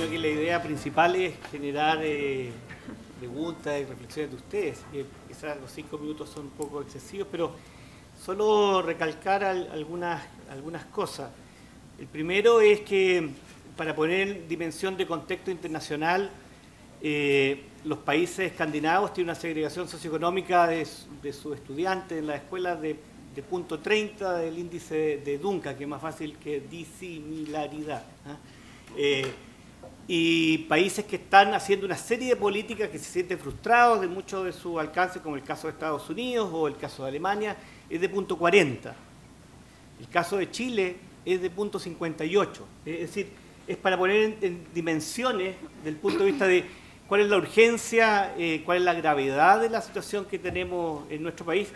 imagino que la idea principal es generar preguntas y reflexiones de ustedes. Quizás los 5 minutos son un poco excesivos, pero solo recalcar algunas cosas. El primero es que, para poner en dimensión de contexto internacional, los países escandinavos tienen una segregación socioeconómica de sus estudiantes en las escuelas de punto 30 del índice de Duncan, que es más fácil que disimilaridad. Y países que están haciendo una serie de políticas que se sienten frustrados de mucho de su alcance, como el caso de Estados Unidos o el caso de Alemania, es de punto 40. El caso de Chile es de punto 58. Es decir, es para poner en dimensiones del punto de vista de cuál es la urgencia, cuál es la gravedad de la situación que tenemos en nuestro país.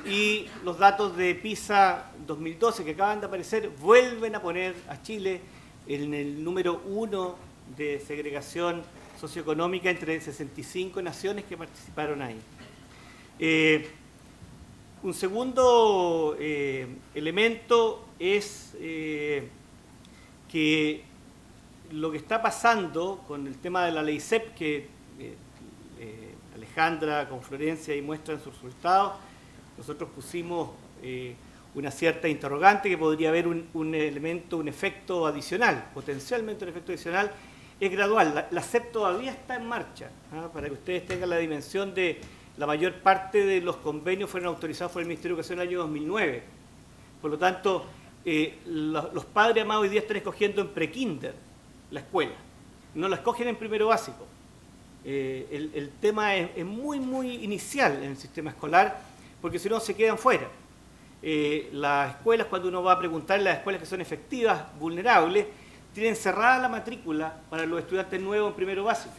Y los datos de PISA 2012 que acaban de aparecer vuelven a poner a Chile en el número 1 de segregación socioeconómica entre 65 naciones que participaron ahí. Un segundo elemento es que lo que está pasando con el tema de la ley CEP, que Alejandra con Florencia y muestran sus resultados, nosotros pusimos una cierta interrogante que podría haber un elemento, un efecto adicional, potencialmente un efecto adicional, es gradual. La CEP todavía está en marcha, para que ustedes tengan la dimensión de la mayor parte de los convenios fueron autorizados por el Ministerio de Educación en el año 2009. Por lo tanto, los padres amados hoy día están escogiendo en prekinder la escuela, no la escogen en primero básico. El tema es muy inicial en el sistema escolar, porque si no se quedan fuera. Las escuelas, cuando uno va a preguntar, las escuelas que son efectivas, vulnerables, tienen cerrada la matrícula para los estudiantes nuevos en primero básico.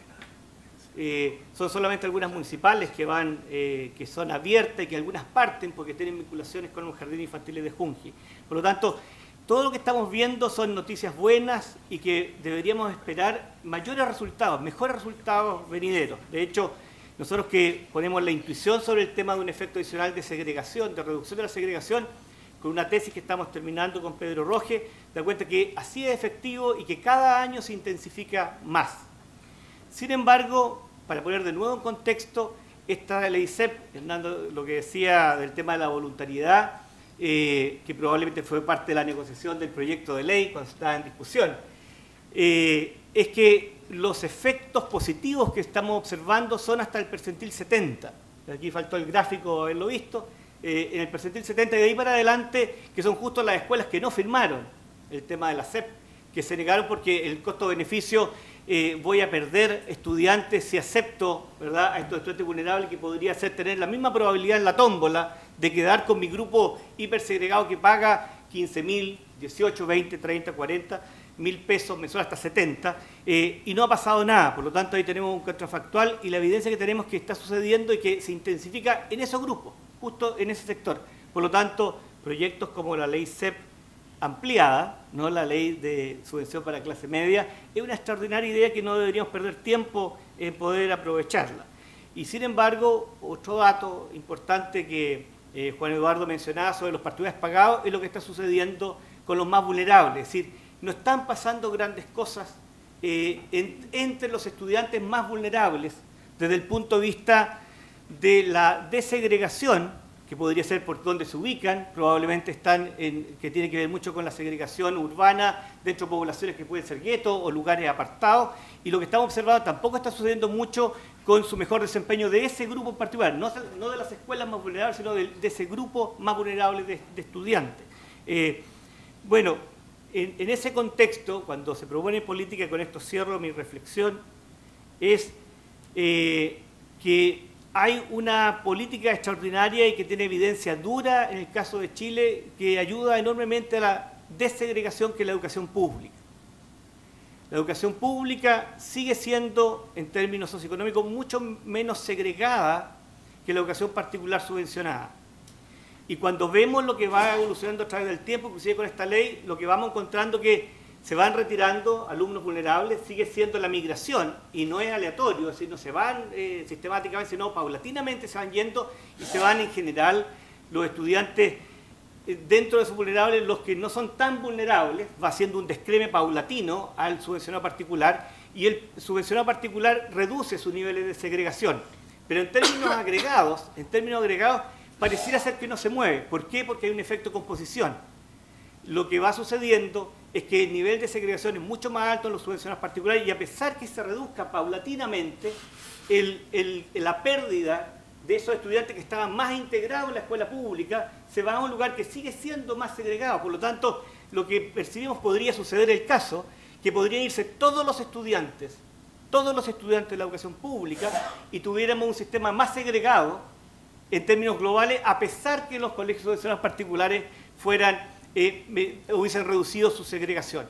Son solamente algunas municipales que son abiertas y que algunas parten porque tienen vinculaciones con los jardines infantiles de Junji. Por lo tanto, todo lo que estamos viendo son noticias buenas y que deberíamos esperar mayores resultados, mejores resultados venideros. De hecho, nosotros que ponemos la intuición sobre el tema de un efecto adicional de segregación, de reducción de la segregación, con una tesis que estamos terminando con Pedro Roge, da cuenta que así es efectivo y que cada año se intensifica más. Sin embargo, para poner de nuevo en contexto, esta ley CEP, Hernando, lo que decía del tema de la voluntariedad, que probablemente fue parte de la negociación del proyecto de ley cuando estaba en discusión, es que los efectos positivos que estamos observando son hasta el percentil 70. Aquí faltó el gráfico haberlo visto. En el percentil 70 y de ahí para adelante, que son justo las escuelas que no firmaron el tema de la CEP, que se negaron porque el costo-beneficio, voy a perder estudiantes si acepto, ¿verdad?, a estos estudiantes vulnerables, que podría ser tener la misma probabilidad en la tómbola de quedar con mi grupo hipersegregado que paga 15.000, 18, 20, 30, 40 mil pesos mensuales hasta 70, y no ha pasado nada. Por lo tanto, ahí tenemos un contrafactual y la evidencia que tenemos que está sucediendo y que se intensifica en esos grupos, justo en ese sector. Por lo tanto, proyectos como la ley CEP ampliada, no la ley de subvención para clase media, es una extraordinaria idea que no deberíamos perder tiempo en poder aprovecharla. Y sin embargo, otro dato importante que Juan Eduardo mencionaba sobre los particulares pagados es lo que está sucediendo con los más vulnerables. Es decir, no están pasando grandes cosas entre los estudiantes más vulnerables desde el punto de vista de la desegregación, que podría ser por dónde se ubican, probablemente que tiene que ver mucho con la segregación urbana dentro de poblaciones que pueden ser guetos o lugares apartados, y lo que estamos observando tampoco está sucediendo mucho con su mejor desempeño de ese grupo en particular, no de las escuelas más vulnerables, sino de ese grupo más vulnerable de estudiantes. Bueno, en ese contexto, cuando se propone política, con esto cierro mi reflexión, es que hay una política extraordinaria y que tiene evidencia dura en el caso de Chile, que ayuda enormemente a la desegregación, que es la educación pública. La educación pública sigue siendo, en términos socioeconómicos, mucho menos segregada que la educación particular subvencionada. Y cuando vemos lo que va evolucionando a través del tiempo, inclusive con esta ley, lo que vamos encontrando que se van retirando alumnos vulnerables, sigue siendo la migración, y no es aleatorio, es decir, no se van sistemáticamente, sino paulatinamente se van yendo, y se van en general los estudiantes dentro de esos vulnerables, los que no son tan vulnerables, va haciendo un descreme paulatino al subvencionado particular, y el subvencionado particular reduce sus niveles de segregación. Pero en términos agregados, pareciera ser que no se mueve. ¿Por qué? Porque hay un efecto composición. Lo que va sucediendo es que el nivel de segregación es mucho más alto en los subvencionados particulares y a pesar que se reduzca paulatinamente la pérdida de esos estudiantes que estaban más integrados en la escuela pública, se va a un lugar que sigue siendo más segregado. Por lo tanto, lo que percibimos podría suceder el caso, que podrían irse todos los estudiantes de la educación pública y tuviéramos un sistema más segregado en términos globales, a pesar que los colegios subvencionados particulares hubiesen reducido su segregación.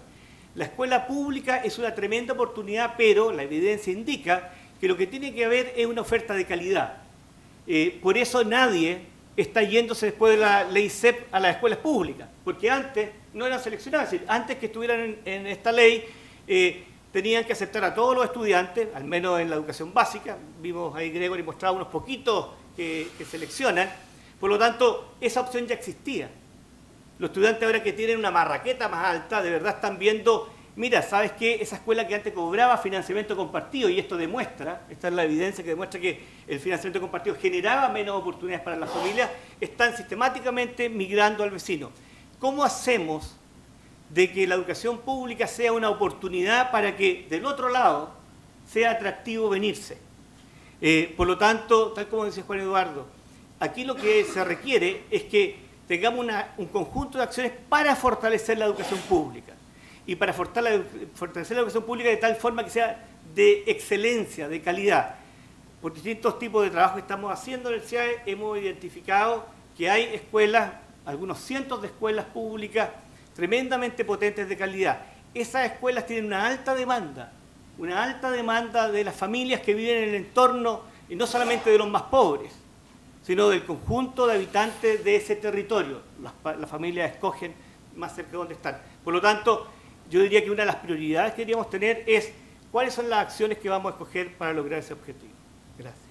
La escuela pública es una tremenda oportunidad, pero la evidencia indica que lo que tiene que haber es una oferta de calidad. Por eso nadie está yéndose después de la ley CEP a las escuelas públicas, porque antes no eran seleccionadas, es decir, antes que estuvieran en esta ley, tenían que aceptar a todos los estudiantes, al menos en la educación básica. Vimos ahí Gregory mostraba unos poquitos que seleccionan. Por lo tanto, esa opción ya existía. Los estudiantes ahora que tienen una marraqueta más alta, de verdad están viendo, mira, ¿sabes qué? Esa escuela que antes cobraba financiamiento compartido, y esto demuestra, esta es la evidencia que demuestra que el financiamiento compartido generaba menos oportunidades para las familias, están sistemáticamente migrando al vecino. ¿Cómo hacemos de que la educación pública sea una oportunidad para que del otro lado sea atractivo venirse? Por lo tanto, tal como decía Juan Eduardo, aquí lo que se requiere es que tengamos un conjunto de acciones para fortalecer la educación pública y para fortalecer la educación pública de tal forma que sea de excelencia, de calidad. Por distintos tipos de trabajo que estamos haciendo en el CIAE hemos identificado que hay escuelas, algunos cientos de escuelas públicas tremendamente potentes de calidad. Esas escuelas tienen una alta demanda de las familias que viven en el entorno, y no solamente de los más pobres, sino del conjunto de habitantes de ese territorio. Las familias escogen más cerca de donde están. Por lo tanto, yo diría que una de las prioridades que deberíamos tener es cuáles son las acciones que vamos a escoger para lograr ese objetivo. Gracias.